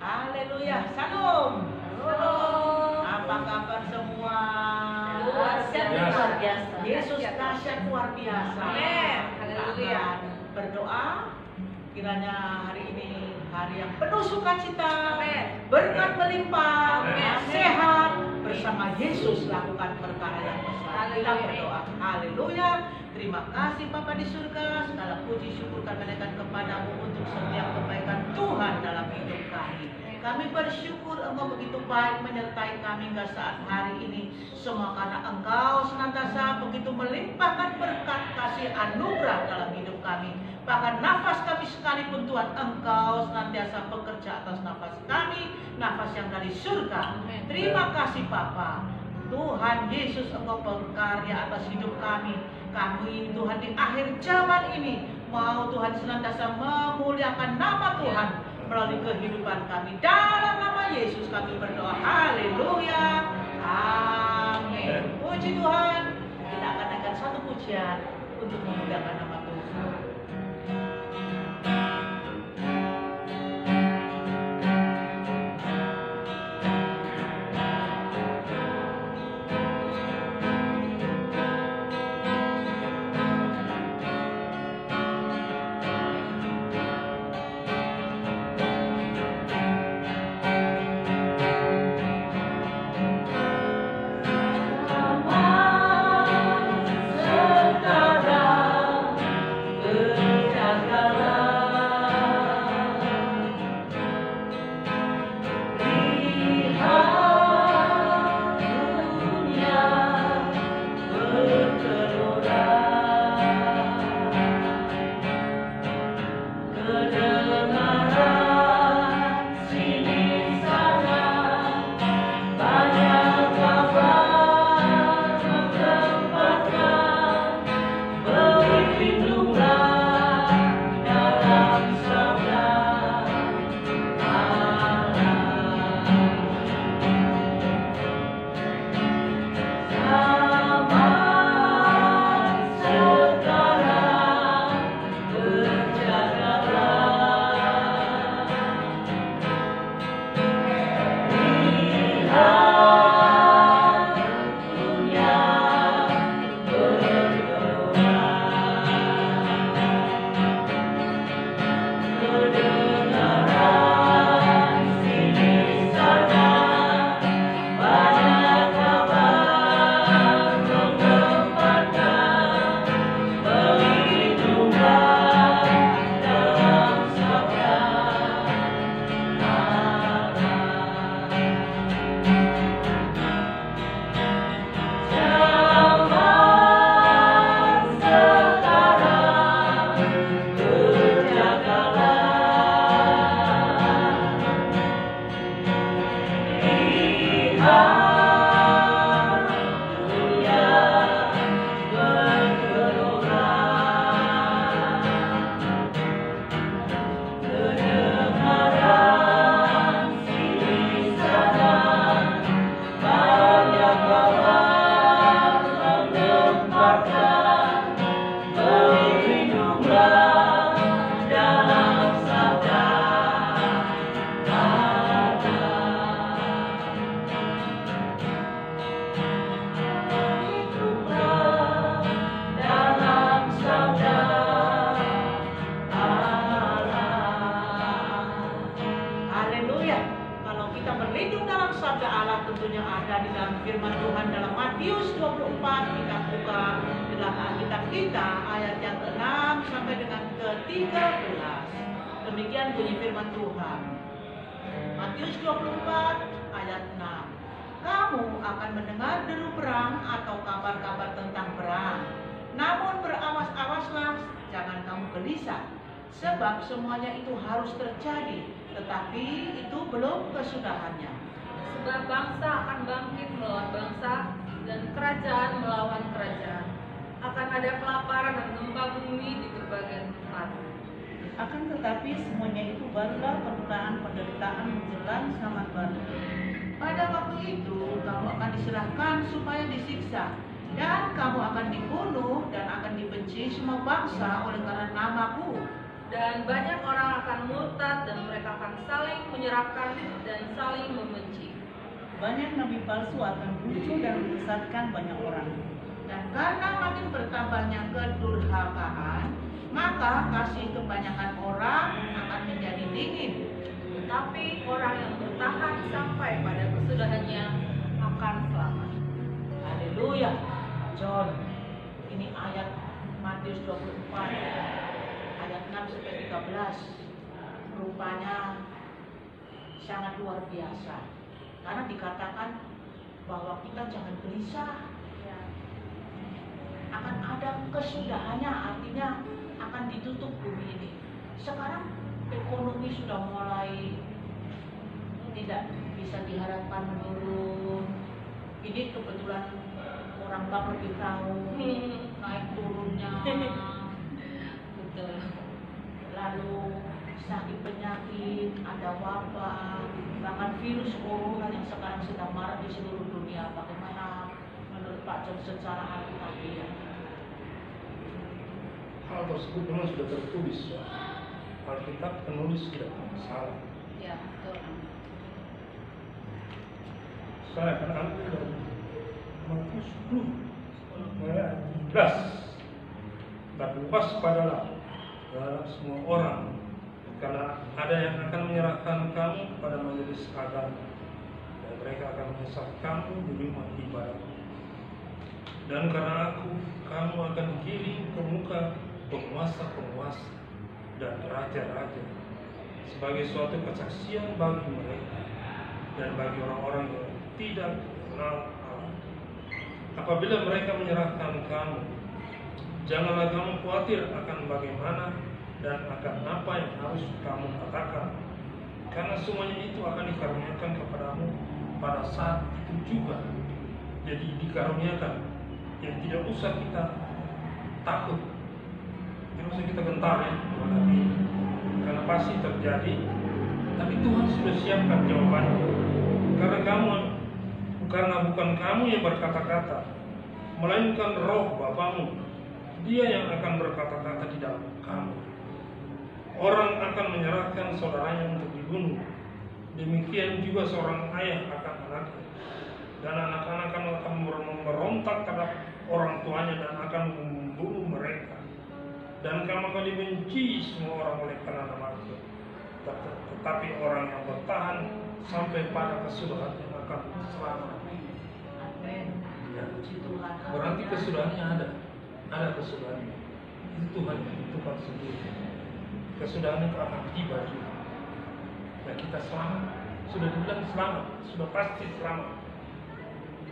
Haleluya. Salam. Shalom. Apa kabar semua? Luar biasa. Yesus dahsyat luar biasa. Amin. Haleluya. Akan berdoa kiranya hari ini hari yang penuh sukacita, Amin. berkat melimpah, Amin. sehat bersama Yesus lakukan perkara yang besar. Kita Haleluya. berdoa. Haleluya. Terima kasih Bapa di surga, segala puji syukur kami naikkan kepadamu untuk setiap kebaikan Tuhan dalam hidup kami. Kami bersyukur Engkau begitu baik menyertai kami hingga saat hari ini. Semua karena Engkau senantiasa begitu melimpahkan berkat kasih anugerah dalam hidup kami. Bahkan nafas kami sekalipun Tuhan, Engkau senantiasa bekerja atas nafas kami, nafas yang dari surga. Terima kasih Bapa. Tuhan Yesus Engkau berkarya atas hidup kami. Kami Tuhan di akhir zaman ini mau Tuhan senantiasa memuliakan nama Tuhan melalui kehidupan kami. Dalam nama Yesus kami berdoa. Haleluya. Amin. Puji Tuhan. Kita akan naikkan satu pujian untuk memuliakan nama Tuhan. Demikian bunyi firman Tuhan. Matius 24 ayat 6. Kamu akan mendengar deru perang atau kabar-kabar tentang perang. Namun berawas-awaslah, jangan kamu gelisah. Sebab semuanya itu harus terjadi, tetapi itu belum kesudahannya. Sebab bangsa akan bangkit melawan bangsa dan kerajaan melawan kerajaan. Akan ada kelaparan dan gempa bumi di berbagai tempat. Akan tetapi semuanya itu barulah permulaan penderitaan menjelang selamat baru. Pada waktu itu kamu akan diserahkan supaya disiksa, dan kamu akan dibunuh dan akan dibenci semua bangsa oleh karena namaku. Dan banyak orang akan murtad dan mereka akan saling menyerahkan dan saling membenci. Banyak nabi palsu akan muncul dan menyesatkan banyak orang. Dan karena makin bertambahnya kedurhakaan, maka kasih kebanyakan orang akan menjadi dingin. Tetapi orang yang bertahan sampai pada kesudahannya akan selamat. Haleluya. John, ini ayat Matius 24 ayat 6 sampai 13. Rupanya sangat luar biasa. Karena dikatakan bahwa kita jangan gelisah. Akan ada kesudahannya, artinya akan ditutup bumi ini. Sekarang ekonomi sudah mulai tidak bisa diharapkan menurun. Ini kebetulan orang bang lebih tahu naik turunnya. Betul. Lalu sakit penyakit, ada wabah, bahkan virus corona yang sekarang sedang marak di seluruh dunia. Bagaimana menurut Pak John secara alkitab? Hal tersebut memang sudah tertulis. Alkitab penulis tidak pernah salah. Ya, betul. Saya akan ambil dari Matius 10 ayat 11. Dan waspadalah terhadap semua orang, karena ada yang akan menyerahkan kamu kepada majelis agama, dan mereka akan menyesat kamu di rumah ibadah. Dan karena aku, kamu akan dikirim ke muka penguasa-penguasa dan raja-raja sebagai suatu kesaksian bagi mereka dan bagi orang-orang yang tidak kenal Allah. Apabila mereka menyerahkan kamu, janganlah kamu khawatir akan bagaimana dan akan apa yang harus kamu katakan, karena semuanya itu akan dikaruniakan kepadamu pada saat itu juga. Jadi dikaruniakan, yang tidak usah kita takut, tidak usah kita gentar ya, karena pasti terjadi. Tapi Tuhan sudah siapkan jawabannya. Karena bukan kamu yang berkata-kata, melainkan Roh Bapamu, Dia yang akan berkata-kata di dalam kamu. Orang akan menyerahkan saudaranya untuk dibunuh. Demikian juga seorang ayah akan anaknya, dan anak-anak akan memberontak terhadap orang tuanya dan akan membunuh mereka. Dan kamu akan dibenci semua orang oleh karena namaku. Tetapi orang yang bertahan sampai pada kesudahan yang akan selamat. Amin. Ya. Puji Tuhan. Berarti kesudahannya ada kesudahannya. Itu Tuhan yang tentukan sendiri. Kesudahan itu akan tiba juga. Dan kita selamat. Sudah dibilang selamat, sudah pasti selamat.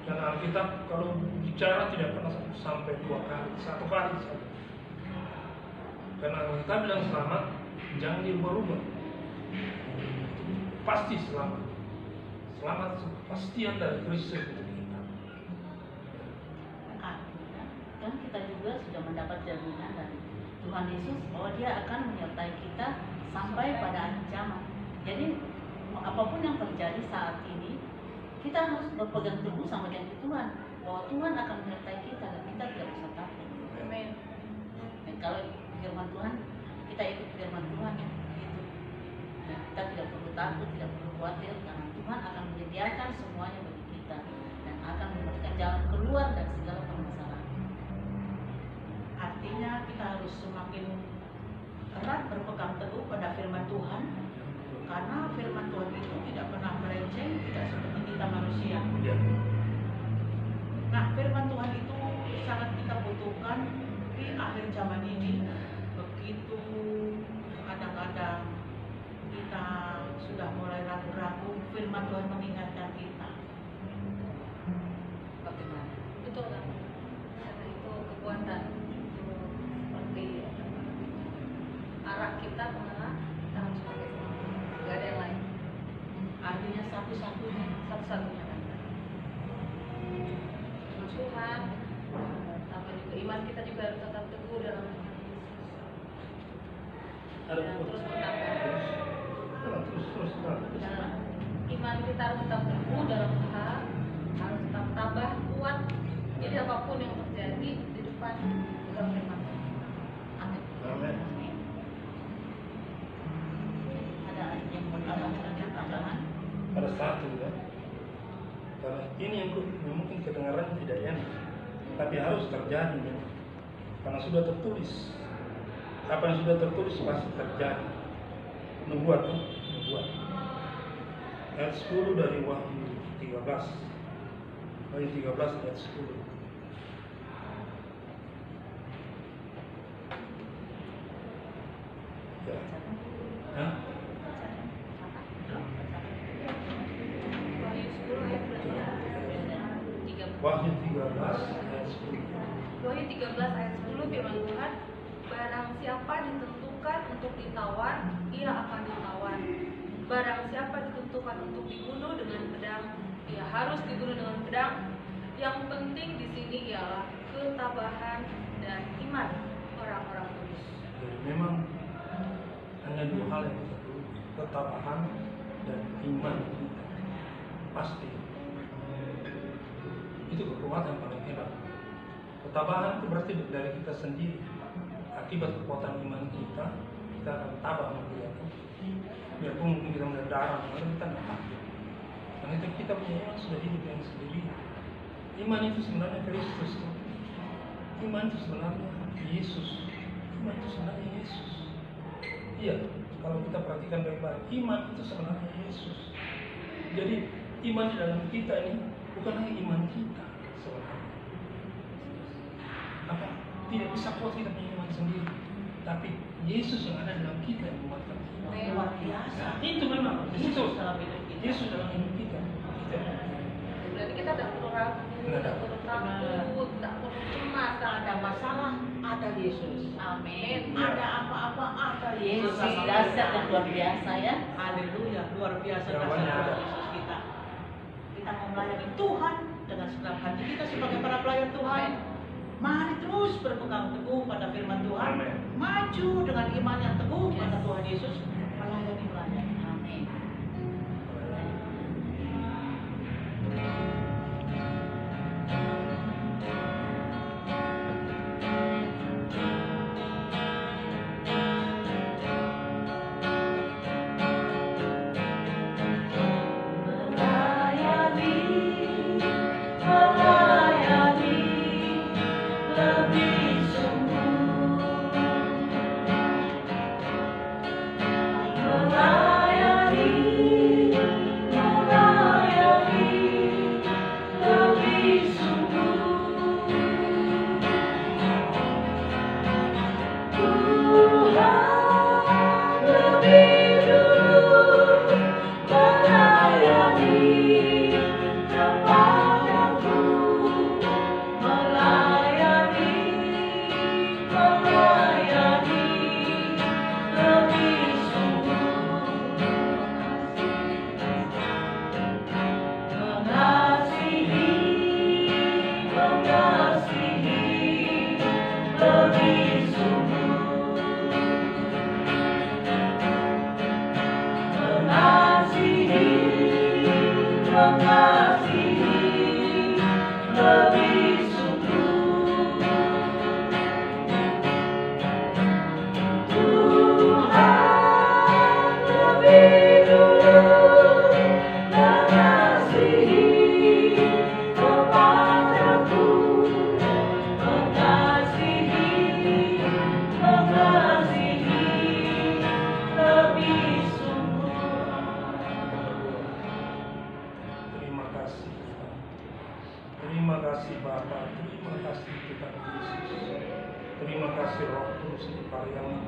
Dan Alkitab kalau bicara tidak pernah sampai 2 kali, 1 kali saja. Karena kita bilang selamat, jangan dirubah-rubah. Pasti selamat. Selamat kepastian dari Kristus untuk kita. Artinya kan kita juga sudah mendapat jaminan dari Tuhan Yesus bahwa Dia akan menyertai kita sampai pada akhir zaman. Jadi apapun yang terjadi saat ini, kita harus berpegang teguh sama janji Tuhan bahwa Tuhan akan menyertai kita dan kita tidak usah takut. Amin. Dan kalau firman Tuhan, kita ikut firman Tuhan ya, gitu. Nah, kita tidak perlu takut, tidak perlu khawatir karena Tuhan akan menyediakan semuanya bagi kita dan akan memberikan jalan keluar dari segala permasalahan. Artinya kita harus semakin erat berpegang teguh pada firman Tuhan, karena firman Tuhan itu tidak pernah melenceng, tidak seperti kita manusia. Ya. Nah, firman Tuhan itu sangat kita butuhkan di akhir zaman ini. Begitu kadang-kadang kita sudah mulai ragu-ragu, firman Tuhan mengingatkan kita. Bagaimana? Betul kan? Karena itu kekuatan, itu seperti arah kita kemana kita harus pakai semua. Gak ada yang lain. Artinya satu-satunya. Satu-satunya kan. Tuhan, tambah juga iman kita juga harus tetap teguh dalam Tuhan Yesus. Dan terus bertambah. Terus. Dan iman kita harus tetap teguh dalam Tuhan, harus tetap tabah, kuat. Jadi apapun yang terjadi di depan, kita firman Tuhan. Amin. Amin. ini yang mungkin kedengaran tidak enak, tapi harus terjadi memang. Karena sudah tertulis. Apa yang sudah tertulis pasti terjadi. Nubuat. Ayat 10 dari Wahyu 13. Wahyu 13 ayat 10. Ya. Hah? Wahyu 13 ayat 10. Wahyu 13 ayat 10 firman Tuhan, barang siapa ditentukan untuk ditawan, ia akan ditawan. Barang siapa ditentukan untuk dibunuh dengan pedang, ia harus dibunuh dengan pedang. Yang penting di sini ialah ketabahan dan iman orang-orang kudus. Jadi memang hanya dua hal yang kita perlu, ketabahan dan iman kita. Pasti. Itu kekuatan paling hebat. Ketabahan itu berarti dari kita sendiri. Akibat kekuatan iman kita akan tabah mengerjakan. Biarpun mungkin kita melihat darah, kita tidak takut. Karena itu kita punya iman sudah hidup yang sendiri. Iman itu sebenarnya Kristus. Iman itu sebenarnya Yesus. Iman itu sebenarnya Yesus. Iya, kalau kita perhatikan baik-baik, iman itu sebenarnya Yesus. Jadi iman di dalam kita ini bukan hanya iman kita sebenarnya. Apa? Tidak bisa kuat kita punya iman sendiri, tapi Yesus yang ada dalam kita yang menguatkan kita. Luar biasa. Itu memang Yesus dalam hidup kita. Yesus dalam hidup kita. Berarti kita tidak perlu ragu, tidak perlu takut, tidak perlu cemas. Ada masalah, ada Yesus. Amin. Ada apa-apa, ada Yesus. Yesus dahsyat dan luar biasa ya. Haleluya, luar biasa Jawabannya dahsyat ada. Yesus kita. Kita mau melayani Tuhan dengan segenap hati kita sebagai para pelayan Tuhan. Mari terus berpegang teguh pada firman Tuhan. Amin. Maju dengan iman yang teguh pada Tuhan Yesus. Melayani. Amin. Terima kasih Bapa, terima kasih Tuhan Yesus. Terima kasih Roh Kudus untuk karyamu.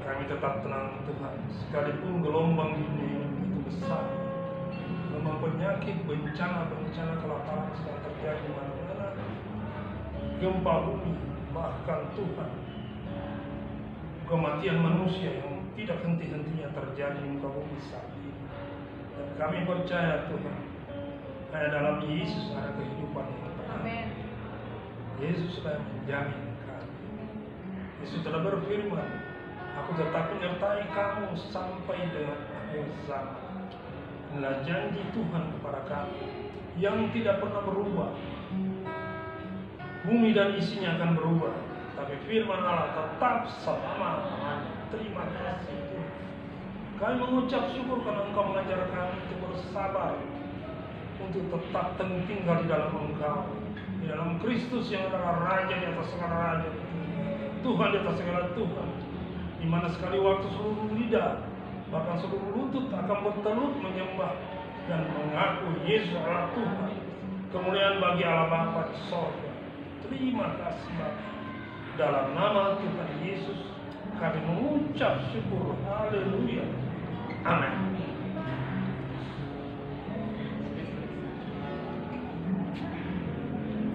Kami tetap tenang Tuhan, sekalipun gelombang dunia ini begitu besar, gelombang penyakit, bencana kelaparan sedang terjadi di mana-mana, gempa bumi, bahkan Tuhan, kematian manusia yang tidak henti-hentinya terjadi di muka bumi saat ini. Dan kami percaya Tuhan, hanya dalam Yesus ada kehidupan yang tenang. Amin. Yesus telah menjamin kami. Yesus telah berfirman, aku tetap menyertai kamu sampai dengan akhir zaman. Inilah janji Tuhan kepada kami yang tidak pernah berubah. Bumi dan isinya akan berubah, tapi firman Allah tetap selama-lamanya. Terima kasih Tuhan. Kami mengucap syukur karena Engkau mengajar kami untuk bersabar, untuk tetap tinggal di dalam Engkau, di dalam Kristus yang adalah Raja di atas segala raja, Tuhan di atas segala Tuhan, di mana sekali waktu seluruh lidah, bahkan seluruh lutut akan bertelut menyembah dan mengaku Yesus adalah Tuhan. Kemuliaan bagi Allah Bapa di sorga. Terima kasih Bapa. Dalam nama Tuhan Yesus kami mengucap syukur. Haleluya. Amin.